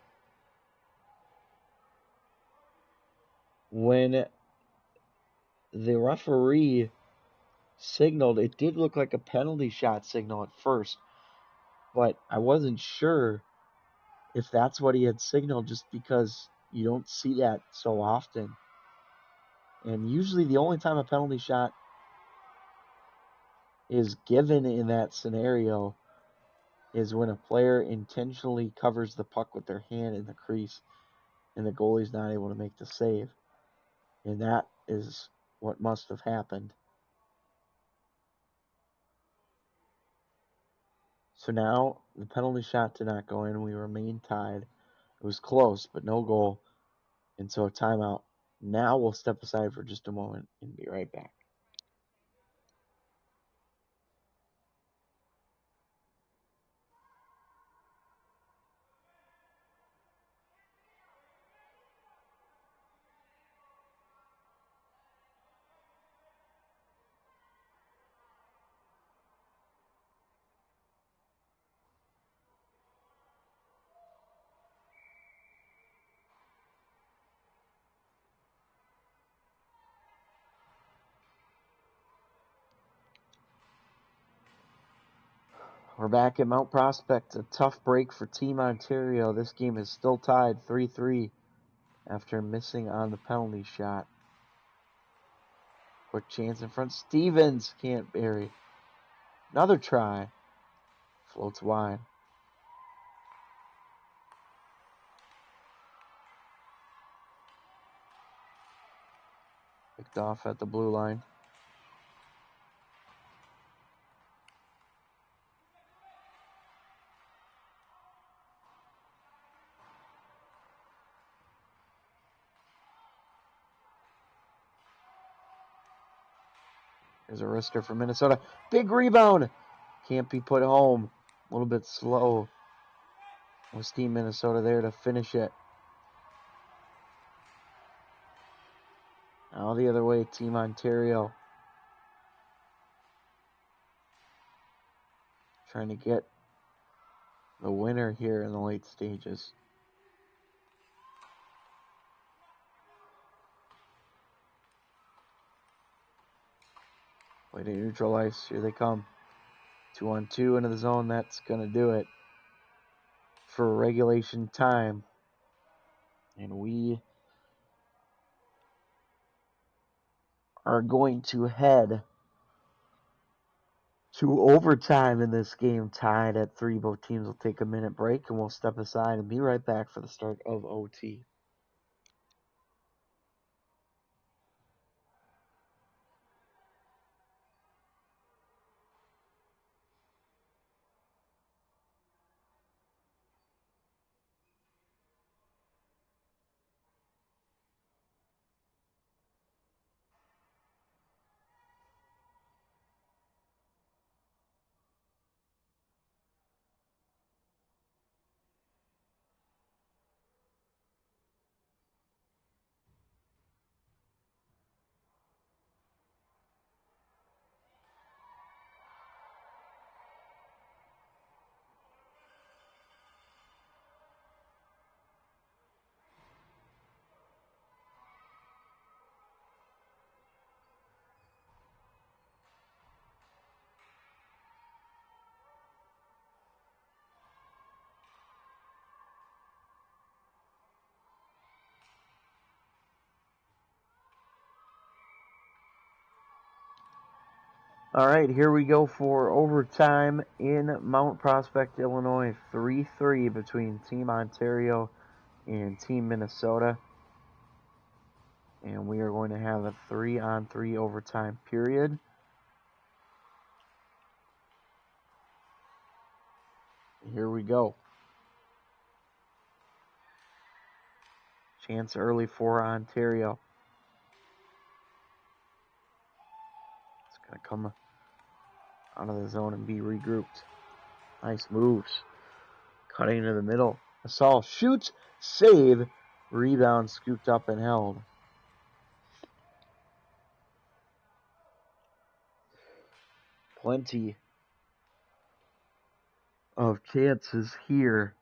When the referee signaled, it did look like a penalty shot signal at first, but I wasn't sure if that's what he had signaled, just because you don't see that so often. And usually the only time a penalty shot is given in that scenario is when a player intentionally covers the puck with their hand in the crease and the goalie's not able to make the save. And that is what must have happened. So now the penalty shot did not go in. We remain tied. It was close, but no goal. And so a timeout. Now we'll step aside for just a moment and be right back. We're back at Mount Prospect. A tough break for Team Ontario. This game is still tied 3-3 after missing on the penalty shot. Quick chance in front. Stevens can't bury. Another try. Floats wide. Picked off at the blue line. There's a wrister for Minnesota. Big rebound. Can't be put home. A little bit slow. Was Team Minnesota there to finish it. Now the other way, Team Ontario. Trying to get the winner here in the late stages. Way to neutralize. Here they come. 2-on-2 into the zone. That's going to do it for regulation time. And we are going to head to overtime in this game, tied at 3. Both teams will take a minute break, and we'll step aside and be right back for the start of OT. All right, here we go for overtime in Mount Prospect, Illinois. 3-3 between Team Ontario and Team Minnesota. And we are going to have a 3-on-3 overtime period. Here we go. Chance early for Ontario. It's going to come out of the zone and be regrouped. Nice moves. Cutting into the middle. Assault shoots, save, rebound scooped up and held. Plenty of chances here.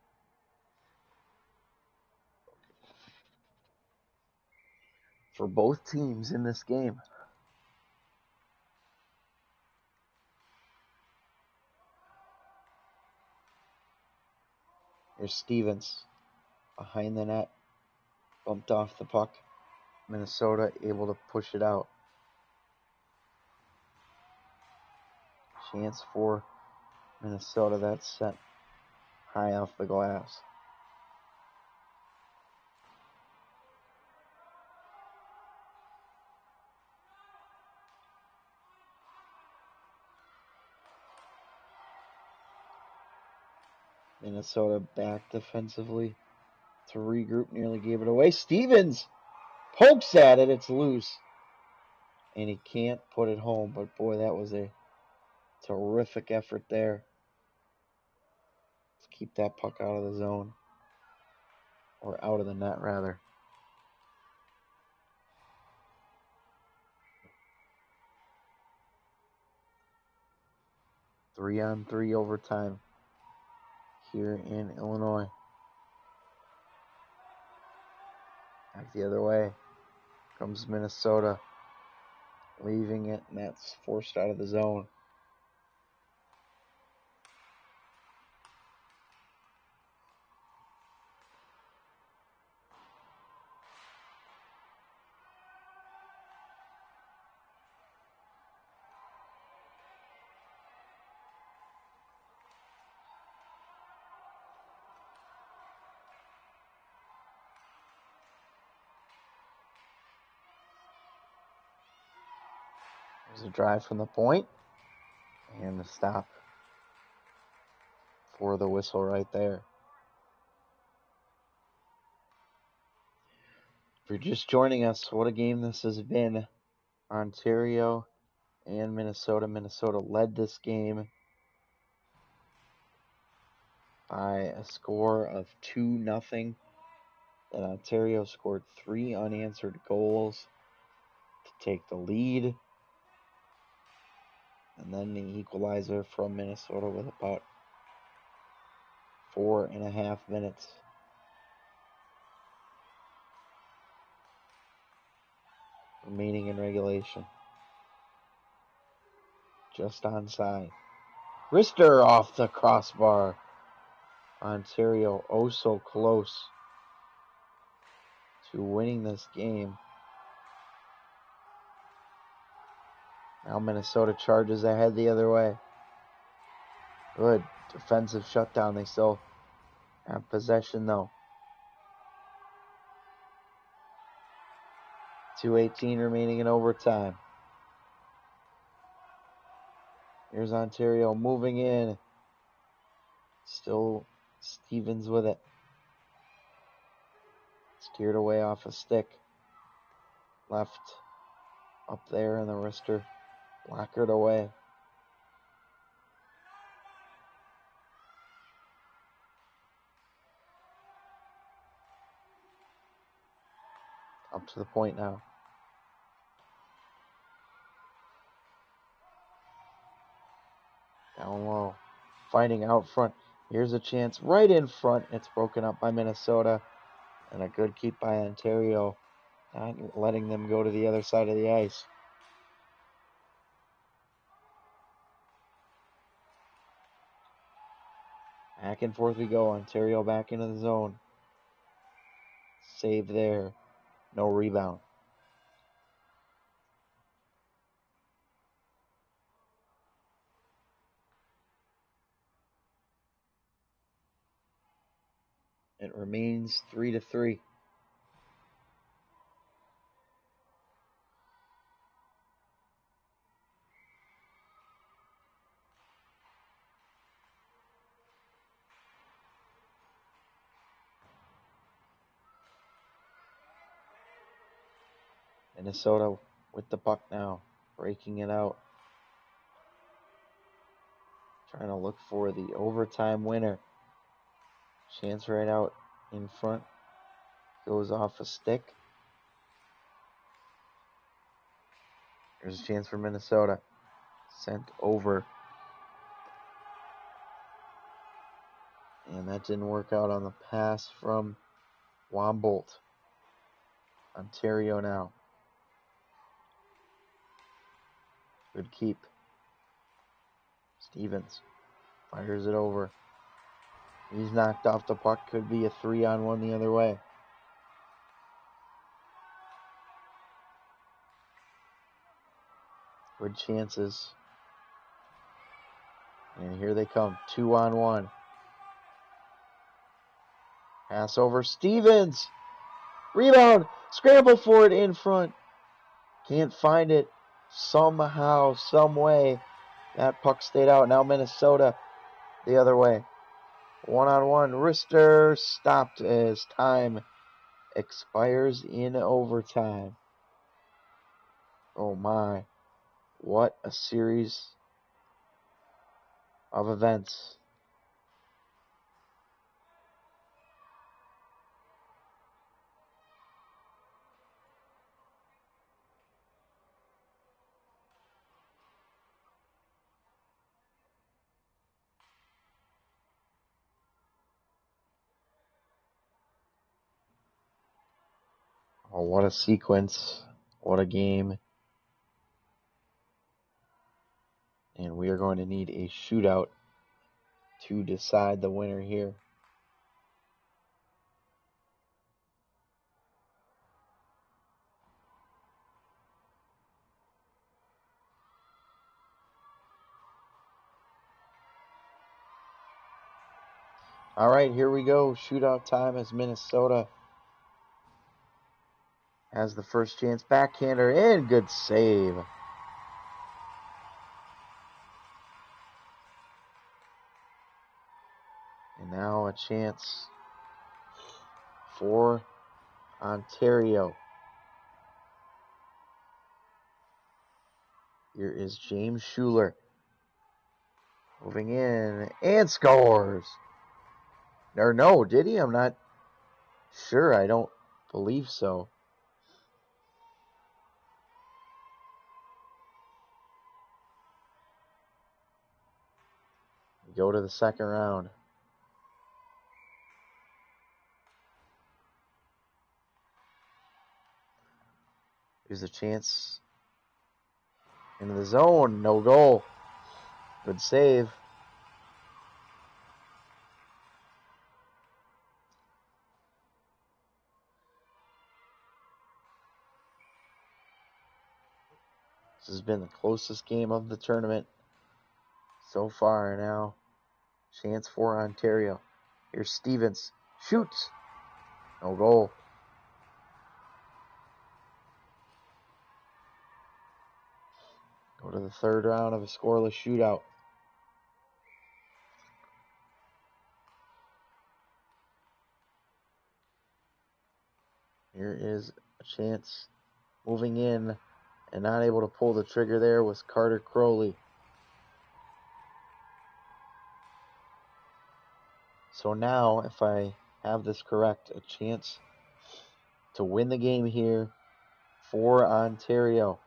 For both teams in this game. Here's Stevens behind the net. Bumped off the puck. Minnesota able to push it out. Chance for Minnesota. That's set high off the glass. Minnesota back defensively to regroup. Nearly gave it away. Stevens pokes at it. It's loose. And he can't put it home. But boy, that was a terrific effort there. Let's keep that puck out of the zone. Or out of the net, rather. Three-on-three overtime here in Illinois. Back the other way comes Minnesota, leaving it, and that's forced out of the zone. There's a drive from the point. And the stop for the whistle right there. If you're just joining us, what a game this has been. Ontario and Minnesota. Minnesota led this game by a score of 2-0. And Ontario scored 3 unanswered goals to take the lead. And then the equalizer from Minnesota with about 4.5 minutes remaining in regulation. Just onside. Rister off the crossbar. Ontario oh so close to winning this game. Now Minnesota charges ahead the other way. Good defensive shutdown. They still have possession though. 2:18 remaining in overtime. Here's Ontario moving in. Still Stevens with it. Steered away off a stick. Left up there in the wrister. Blackered away. Up to the point now. Down low. Fighting out front. Here's a chance right in front. It's broken up by Minnesota. And a good keep by Ontario. Not letting them go to the other side of the ice. Back and forth we go. Ontario back into the zone. Save there. No rebound. It remains 3-3. Minnesota with the puck now, breaking it out. Trying to look for the overtime winner. Chance right out in front. Goes off a stick. There's a chance for Minnesota. Sent over. And that didn't work out on the pass from Wombolt. Ontario now. Good keep. Stevens fires it over. He's knocked off the puck. Could be a 3-on-1 the other way. Good chances. And here they come. 2-on-1. Pass over. Stevens. Rebound. Scramble for it in front. Can't find it. Somehow, some way, that puck stayed out. Now Minnesota the other way. 1-on-1. Rister stopped as time expires in overtime. Oh my. What a series of events. Oh, what a sequence. What a game. And we are going to need a shootout to decide the winner here. All right, here we go. Shootout time as Minnesota has the first chance. Backhander and good save a chance for Ontario. Here is James Schuler. Moving in and scores. Or no, did he? I'm not sure. I don't believe so. We go to the second round. Here's a chance into the zone. No goal. Good save. This has been the closest game of the tournament so far now. Chance for Ontario. Here's Stevens. Shoots. No goal. Go to the third round of a scoreless shootout. Here is a chance. Moving in and not able to pull the trigger there was Carter Crowley. So now, if I have this correct, a chance to win the game here for Ontario.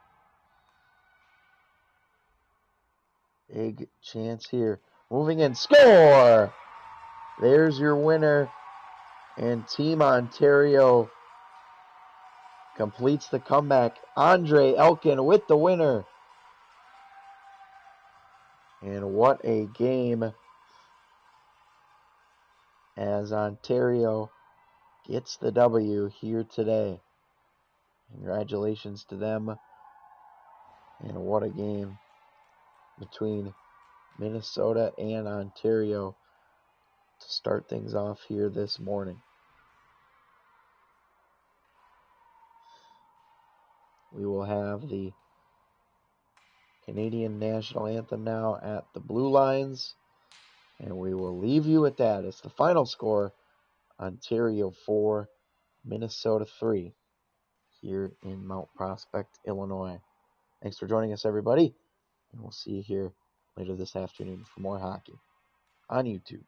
Big chance here. Moving in, score! There's your winner. And Team Ontario completes the comeback. Andre Elkin with the winner. And what a game as Ontario gets the W here today. Congratulations to them. And what a game between Minnesota and Ontario to start things off here this morning. We will have the Canadian National Anthem now at the blue lines. And we will leave you at that. It's the final score. Ontario 4, Minnesota 3 here in Mount Prospect, Illinois. Thanks for joining us, everybody. And we'll see you here later this afternoon for more hockey on YouTube.